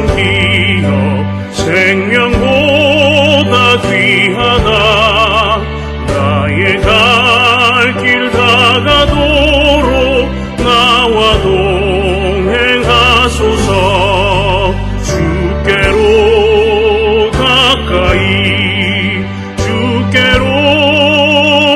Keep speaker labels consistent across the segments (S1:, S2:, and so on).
S1: 생기여 생명보다 귀하다. 나의 갈 길 다가도록 나와 동행하소서. 주께로 가까이 주께로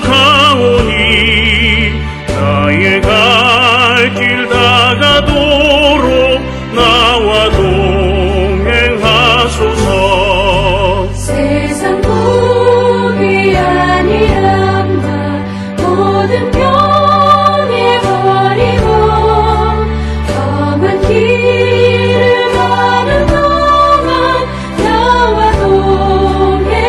S1: 가오니 나의 갈 길 다가도록 나와 동행하소서.
S2: 세상 복이 아니란다. 모든 변해버리고 험한 길을 가는 동안 나와 동행하소서.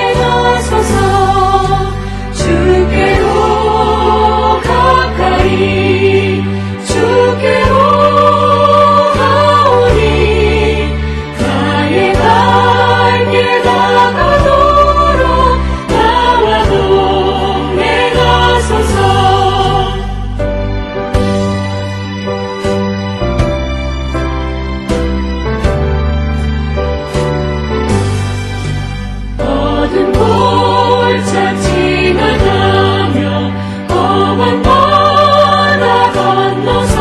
S2: 주께로 가까이 주께로 가오니 나의 갈 길 다가도록 나와 동행하소서. 어두운 골짜 지나가며 험한 바다 건너서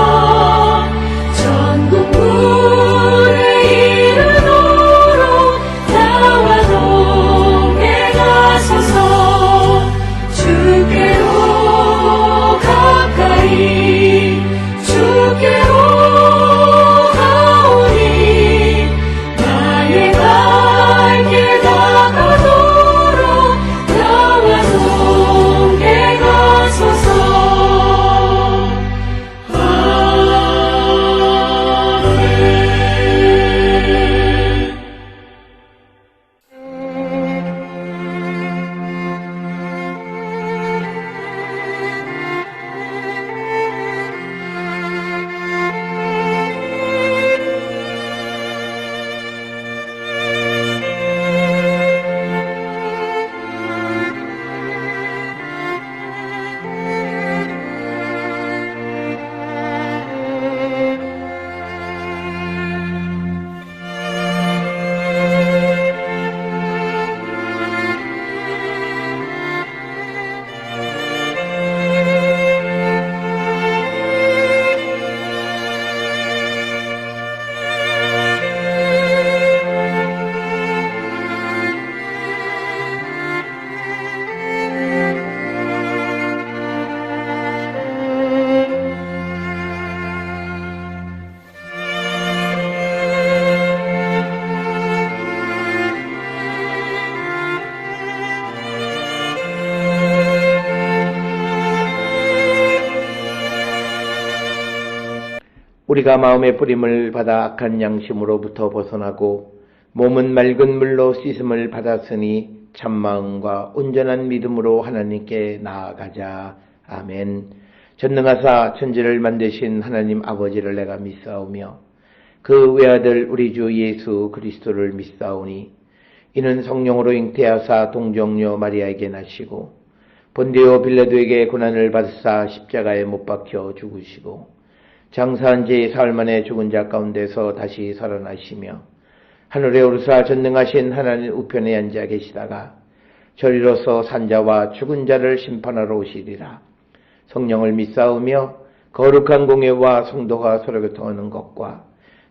S2: 전국 물에 이르도록 나와 동행하소서. 주께로 가까이 주께로 가오니 나의 갈 길 다가도록 나와 동행하소서.
S3: 우리가 마음의 뿌림을 받아 악한 양심으로부터 벗어나고 몸은 맑은 물로 씻음을 받았으니 참마음과 온전한 믿음으로 하나님께 나아가자. 아멘. 전능하사 천지를 만드신 하나님 아버지를 내가 믿사오며 그 외아들 우리 주 예수 그리스도를 믿사오니 이는 성령으로 잉태하사 동정녀 마리아에게 나시고 본디오 빌라도에게 고난을 받으사 십자가에 못 박혀 죽으시고 장사한 지 사흘 만에 죽은 자 가운데서 다시 살아나시며 하늘에 오르사 전능하신 하나님 우편에 앉아 계시다가 저리로서 산자와 죽은 자를 심판하러 오시리라. 성령을 믿사오며 거룩한 공예와 성도가 서로 교통하는 것과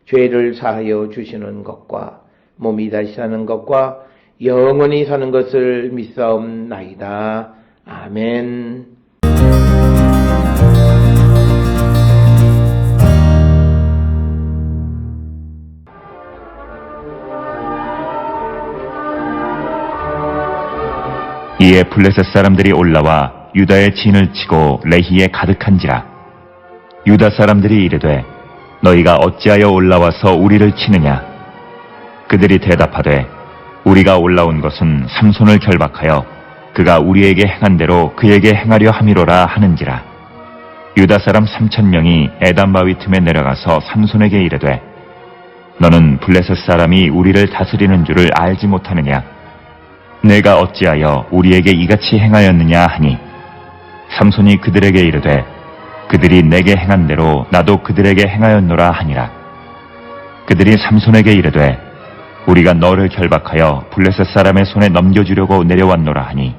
S3: 죄를 사하여 주시는 것과 몸이 다시 사는 것과 영원히 사는 것을 믿사옵나이다. 아멘.
S4: 이에 블레셋 사람들이 올라와 유다의 진을 치고 레히에 가득한지라. 유다 사람들이 이르되 너희가 어찌하여 올라와서 우리를 치느냐. 그들이 대답하되 우리가 올라온 것은 삼손을 결박하여 그가 우리에게 행한 대로 그에게 행하려 함이로라 하는지라. 유다 사람 3,000명이 에단 바위 틈에 내려가서 삼손에게 이르되 너는 블레셋 사람이 우리를 다스리는 줄을 알지 못하느냐. 내가 어찌하여 우리에게 이같이 행하였느냐 하니 삼손이 그들에게 이르되 그들이 내게 행한 대로 나도 그들에게 행하였노라 하니라. 그들이 삼손에게 이르되 우리가 너를 결박하여 블레셋 사람의 손에 넘겨주려고 내려왔노라 하니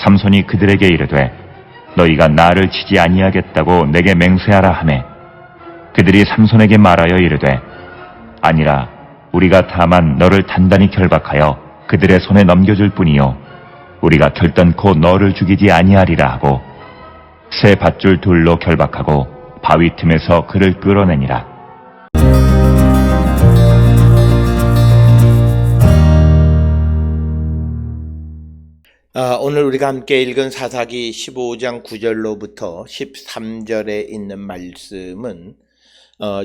S4: 삼손이 그들에게 이르되 너희가 나를 치지 아니하겠다고 내게 맹세하라 하매 그들이 삼손에게 말하여 이르되 아니라 우리가 다만 너를 단단히 결박하여 그들의 손에 넘겨줄 뿐이요 우리가 결단코 너를 죽이지 아니하리라 하고 새 밧줄 둘로 결박하고 바위 틈에서 그를 끌어내니라.
S3: 오늘 우리가 함께 읽은 사사기 15장 9절로부터 13절에 있는 말씀은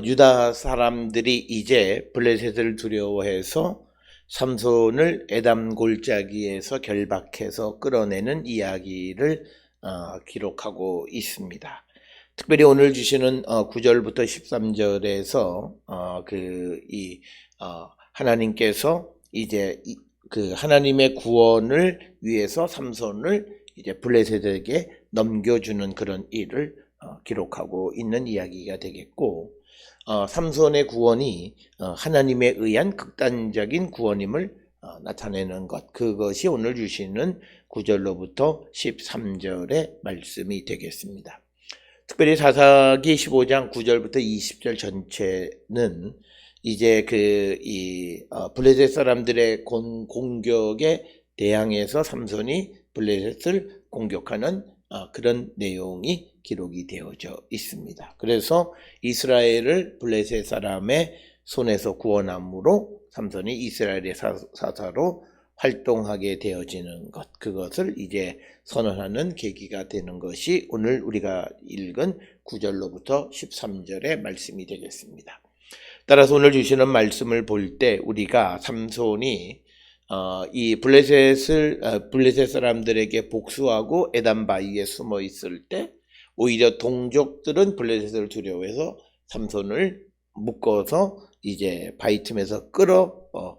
S3: 유다 사람들이 이제 블레셋을 두려워해서 삼손을 에담 골짜기에서 결박해서 끌어내는 이야기를 기록하고 있습니다. 특별히 오늘 주시는 9절부터 13절에서 하나님께서 이제 그 하나님의 구원을 위해서 삼손을 이제 블레셋에게 넘겨주는 그런 일을 기록하고 있는 이야기가 되겠고, 삼손의 구원이 하나님에 의한 극단적인 구원임을 나타내는 것, 그것이 오늘 주시는 9절로부터 13절의 말씀이 되겠습니다. 특별히 사사기 15장 9절부터 20절 전체는 이제 블레셋 사람들의 공격에 대항해서 삼손이 블레셋을 공격하는 그런 내용이 기록이 되어져 있습니다. 그래서 이스라엘을 블레셋 사람의 손에서 구원함으로 삼손이 이스라엘의 사사로 활동하게 되어지는 것, 그것을 이제 선언하는 계기가 되는 것이 오늘 우리가 읽은 9절로부터 13절의 말씀이 되겠습니다. 따라서 오늘 주시는 말씀을 볼 때 우리가 삼손이 이 블레셋 사람들에게 복수하고 에담 바위에 숨어 있을 때 오히려 동족들은 블레셋을 두려워해서 삼손을 묶어서 이제 바위 틈에서 끌어내는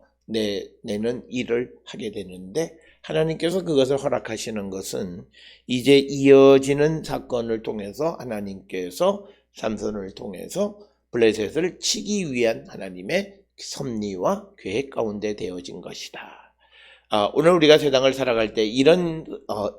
S3: 일을 하게 되는데, 하나님께서 그것을 허락하시는 것은 이제 이어지는 사건을 통해서 하나님께서 삼손을 통해서 블레셋을 치기 위한 하나님의 섭리와 계획 가운데 되어진 것이다. 오늘 우리가 세상을 살아갈 때 이런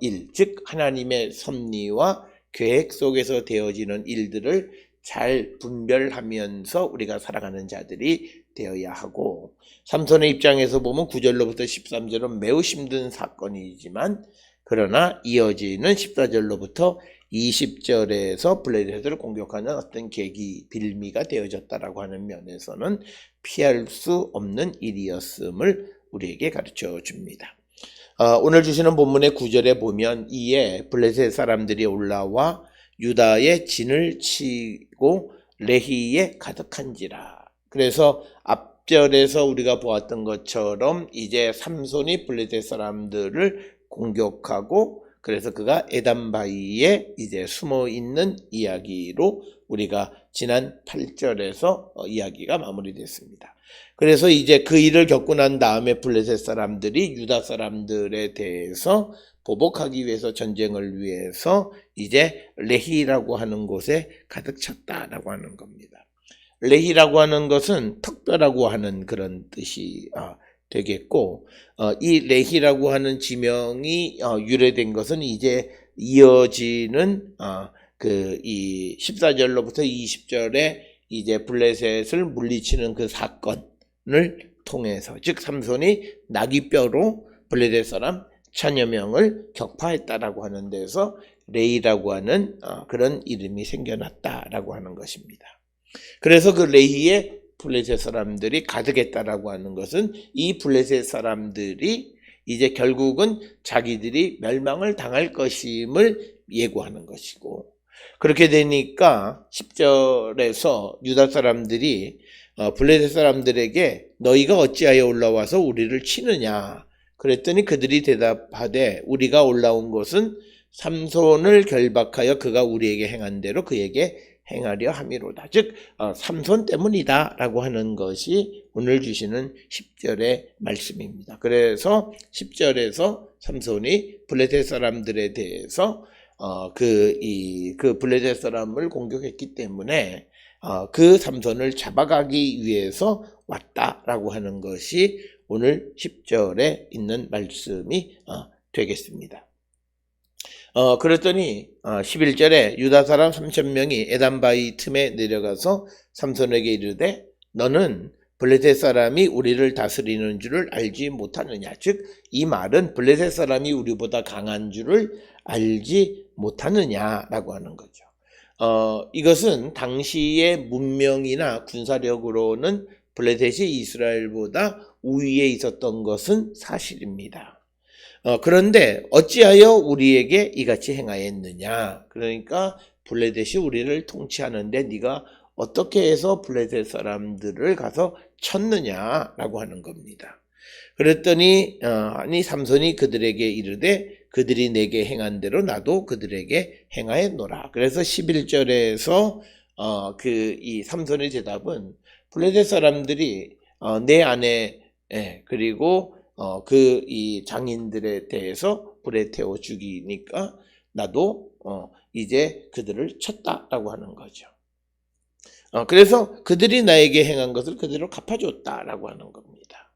S3: 일, 즉 하나님의 섭리와 계획 속에서 되어지는 일들을 잘 분별하면서 우리가 살아가는 자들이 되어야 하고, 삼손의 입장에서 보면 9절로부터 13절은 매우 힘든 사건이지만, 그러나 이어지는 14절로부터 20절에서 블레셋을 공격하는 어떤 계기, 빌미가 되어졌다라고 하는 면에서는 피할 수 없는 일이었음을 우리에게 가르쳐 줍니다. 오늘 주시는 본문의 9절에 보면 이에 블레셋 사람들이 올라와 유다의 진을 치고 레히에 가득한지라. 그래서 앞절에서 우리가 보았던 것처럼 이제 삼손이 블레셋 사람들을 공격하고, 그래서 그가 에담 바위에 이제 숨어 있는 이야기로 우리가 지난 8절에서 이야기가 마무리됐습니다. 그래서 이제 그 일을 겪고 난 다음에 블레셋 사람들이 유다 사람들에 대해서 보복하기 위해서, 전쟁을 위해서 이제 레히라고 하는 곳에 가득 찼다라고 하는 겁니다. 레히라고 하는 것은 특별하고 하는 그런 뜻이 되겠고, 이 레히라고 하는 지명이 유래된 것은 이제 이어지는 이 14절로부터 20절에 이제 블레셋을 물리치는 그 사건을 통해서, 즉 삼손이 나귀뼈로 블레셋 사람 1000여 명을 격파했다라고 하는 데서 레히라고 하는 그런 이름이 생겨났다라고 하는 것입니다. 그래서 그 레히에 블레셋 사람들이 가득했다라고 하는 것은 이 블레셋 사람들이 이제 결국은 자기들이 멸망을 당할 것임을 예고하는 것이고, 그렇게 되니까 10절에서 유다 사람들이 블레셋 사람들에게 너희가 어찌하여 올라와서 우리를 치느냐 그랬더니 그들이 대답하되 우리가 올라온 것은 삼손을 결박하여 그가 우리에게 행한 대로 그에게 행하려 함이로다. 즉 삼손 때문이다 라고 하는 것이 오늘 주시는 10절의 말씀입니다. 그래서 10절에서 삼손이 블레셋 사람들에 대해서 그 블레셋 사람을 공격했기 때문에 그 삼손을 잡아가기 위해서 왔다라고 하는 것이 오늘 10절에 있는 말씀이 되겠습니다. 그랬더니 11절에 유다 사람 3,000명이 에단바위 틈에 내려가서 삼손에게 이르되 너는 블레셋 사람이 우리를 다스리는 줄을 알지 못하느냐. 즉 이 말은 블레셋 사람이 우리보다 강한 줄을 알지 못하느냐라고 하는 거죠. 이것은 당시의 문명이나 군사력으로는 블레셋이 이스라엘보다 우위에 있었던 것은 사실입니다. 그런데 어찌하여 우리에게 이같이 행하였느냐. 그러니까 블레셋이 우리를 통치하는데 네가 어떻게 해서 블레셋 사람들을 가서 쳤느냐라고 하는 겁니다. 그랬더니 아니 삼손이 그들에게 이르되 그들이 내게 행한 대로 나도 그들에게 행하였노라. 그래서 11절에서 이 삼손의 대답은 블레셋 사람들이 내 아내 그리고 이 장인들에 대해서 불에 태워 죽이니까 나도 이제 그들을 쳤다라고 하는 거죠. 그래서 그들이 나에게 행한 것을 그대로 갚아줬다라고 하는 겁니다.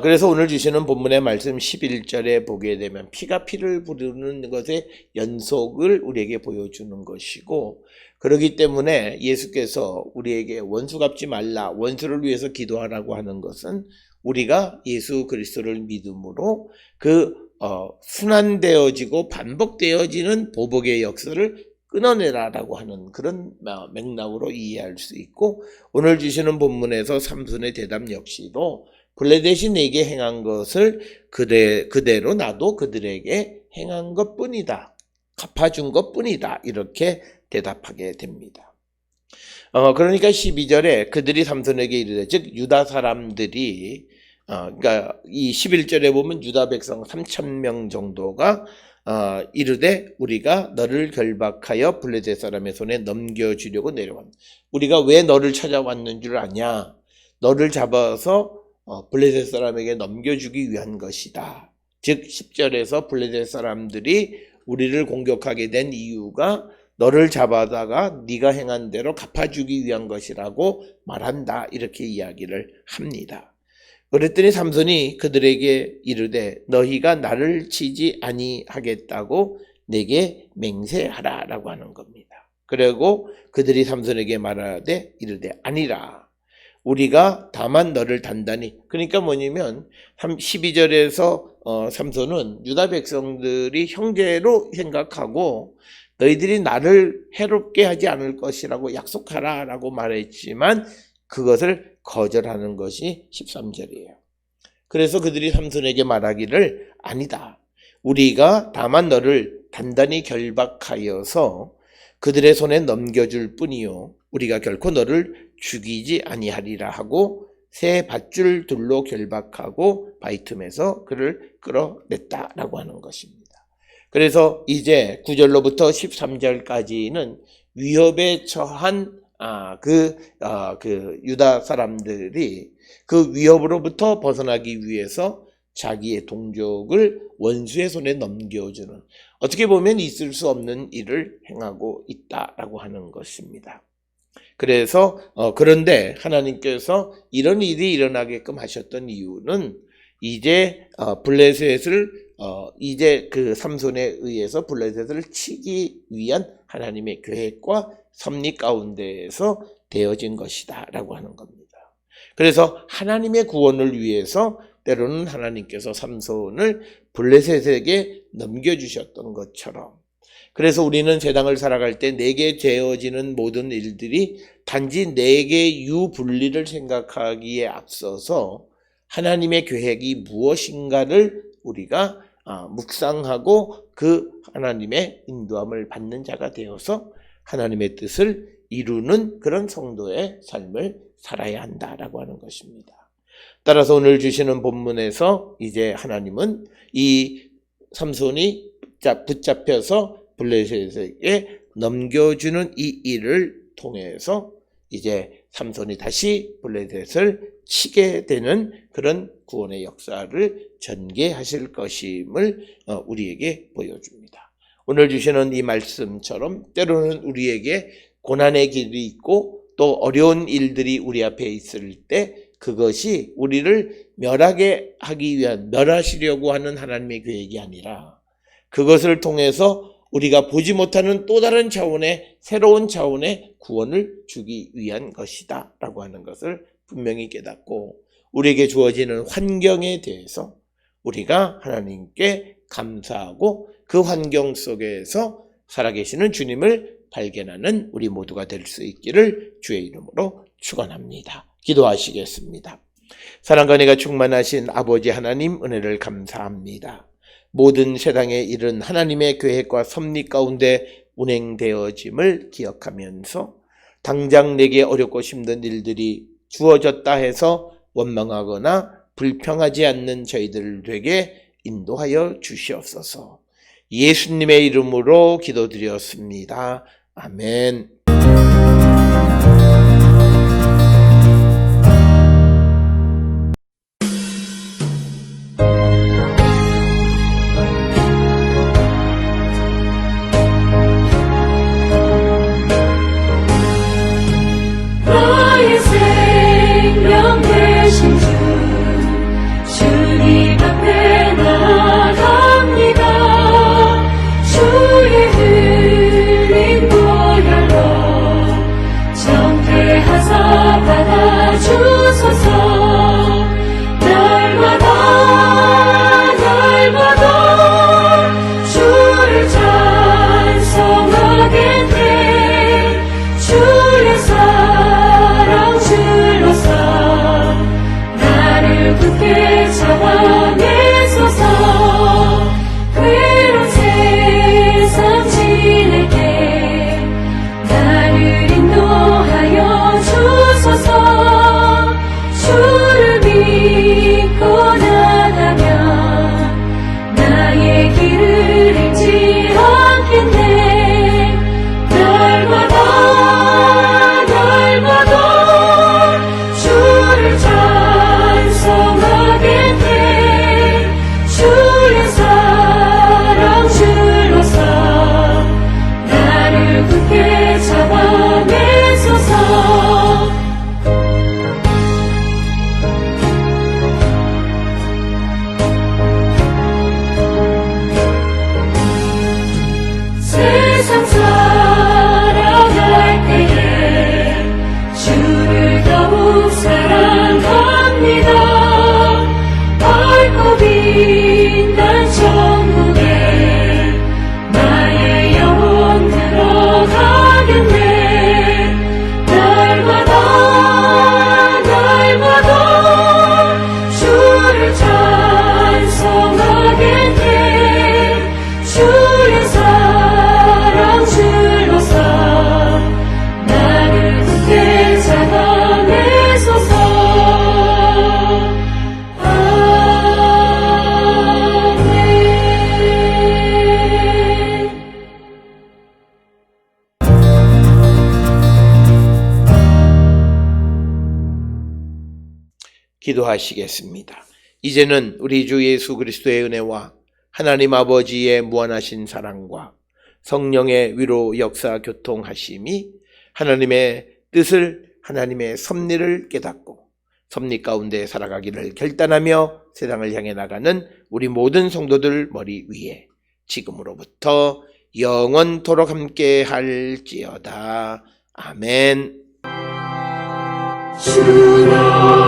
S3: 그래서 오늘 주시는 본문의 말씀 11절에 보게 되면 피가 피를 부르는 것의 연속을 우리에게 보여주는 것이고, 그렇기 때문에 예수께서 우리에게 원수 갚지 말라, 원수를 위해서 기도하라고 하는 것은 우리가 예수 그리스도를 믿음으로 순환되어지고 반복되어지는 보복의 역사를 끊어내라라고 하는 그런 맥락으로 이해할 수 있고, 오늘 주시는 본문에서 삼손의 대답 역시도 블레셋이 내게 행한 것을 그대로 나도 그들에게 행한 것뿐이다, 갚아준 것뿐이다, 이렇게 대답하게 됩니다. 그러니까 12절에 그들이 삼손에게 이르되, 즉 유다 사람들이 그러니까 이 11절에 보면 유다 백성 3,000명 정도가 이르되 우리가 너를 결박하여 블레셋 사람의 손에 넘겨주려고 내려왔다. 우리가 왜 너를 찾아왔는 줄 아냐? 너를 잡아서 블레셋 사람에게 넘겨주기 위한 것이다. 즉 10절에서 블레셋 사람들이 우리를 공격하게 된 이유가 너를 잡아다가 네가 행한 대로 갚아주기 위한 것이라고 말한다, 이렇게 이야기를 합니다. 그랬더니 삼손이 그들에게 이르되 너희가 나를 치지 아니하겠다고 내게 맹세하라라고 하는 겁니다. 그리고 그들이 삼손에게 말하되 이르되 아니라 우리가 다만 너를 단단히, 그러니까 뭐냐면 12절에서 삼손은 유다 백성들이 형제로 생각하고 너희들이 나를 해롭게 하지 않을 것이라고 약속하라라고 말했지만 그것을 거절하는 것이 13절이에요. 그래서 그들이 삼손에게 말하기를 아니다, 우리가 다만 너를 단단히 결박하여서 그들의 손에 넘겨줄 뿐이요 우리가 결코 너를 죽이지 아니하리라 하고 새 밧줄 둘로 결박하고 바위 틈에서 그를 끌어냈다라고 하는 것입니다. 그래서 이제 9절로부터 13절까지는 위협에 처한 유다 사람들이 그 위협으로부터 벗어나기 위해서 자기의 동족을 원수의 손에 넘겨주는, 어떻게 보면 있을 수 없는 일을 행하고 있다라고 하는 것입니다. 그래서 그런데 하나님께서 이런 일이 일어나게끔 하셨던 이유는 이제 블레셋을 이제 그 삼손에 의해서 블레셋을 치기 위한 하나님의 계획과 섭리 가운데에서 되어진 것이다 라고 하는 겁니다. 그래서 하나님의 구원을 위해서 때로는 하나님께서 삼손을 블레셋에게 넘겨주셨던 것처럼, 그래서 우리는 세상을 살아갈 때 내게 되어지는 모든 일들이 단지 내게 유불리를 생각하기에 앞서서 하나님의 계획이 무엇인가를 우리가 묵상하고 그 하나님의 인도함을 받는 자가 되어서 하나님의 뜻을 이루는 그런 성도의 삶을 살아야 한다라고 하는 것입니다. 따라서 오늘 주시는 본문에서 이제 하나님은 이 삼손이 붙잡혀서 블레셋에게 넘겨주는 이 일을 통해서 이제 삼손이 다시 블레셋을 치게 되는 그런 구원의 역사를 전개하실 것임을 우리에게 보여줍니다. 오늘 주시는 이 말씀처럼 때로는 우리에게 고난의 길이 있고 또 어려운 일들이 우리 앞에 있을 때 그것이 우리를 멸하게 하기 위한, 멸하시려고 하는 하나님의 계획이 아니라 그것을 통해서 우리가 보지 못하는 또 다른 차원의, 새로운 차원의 구원을 주기 위한 것이다 라고 하는 것을 분명히 깨닫고, 우리에게 주어지는 환경에 대해서 우리가 하나님께 감사하고 그 환경 속에서 살아계시는 주님을 발견하는 우리 모두가 될 수 있기를 주의 이름으로 축원합니다. 기도하시겠습니다. 사랑과 은혜가 충만하신 아버지 하나님, 은혜를 감사합니다. 모든 세상의 일은 하나님의 계획과 섭리 가운데 운행되어짐을 기억하면서 당장 내게 어렵고 힘든 일들이 주어졌다 해서 원망하거나 불평하지 않는 저희들 되게 인도하여 주시옵소서. 예수님의 이름으로 기도드렸습니다. 아멘.
S2: 나의 생명 되신 주, 주님 앞에 나아갑니다. 주의 흘린 보혈로 정죄하사 받아주소서. 날마다 주를 찬송하겠네. 주의 사랑 줄로서 나를 굳게 잡아내소서. 괴로운 세상 지낼 때 나를 인도하여 주소서. 주를 믿고 나가면 나의 길을 잃지 않겠네. 날마다 주를 찬송하겠네. 주의 사랑 줄로서 나를 굳게 잡아내소서. 세상 살아갈 때에 주를 더욱 사랑합니다. 밝고 빛난 천국에 나의 영혼 들어가겠네. 날마다 주를 찬송하겠네. 주의 사랑 줄로서 나를 굳게 잡아내소서. 아멘.
S3: 기도하시겠습니다. 이제는 우리 주 예수 그리스도의 은혜와 하나님 아버지의 무한하신 사랑과 성령의 위로 역사 교통하심이 하나님의 뜻을, 하나님의 섭리를 깨닫고 섭리 가운데 살아가기를 결단하며 세상을 향해 나가는 우리 모든 성도들 머리 위에 지금으로부터 영원토록 함께 할지어다. 아멘.
S2: 주로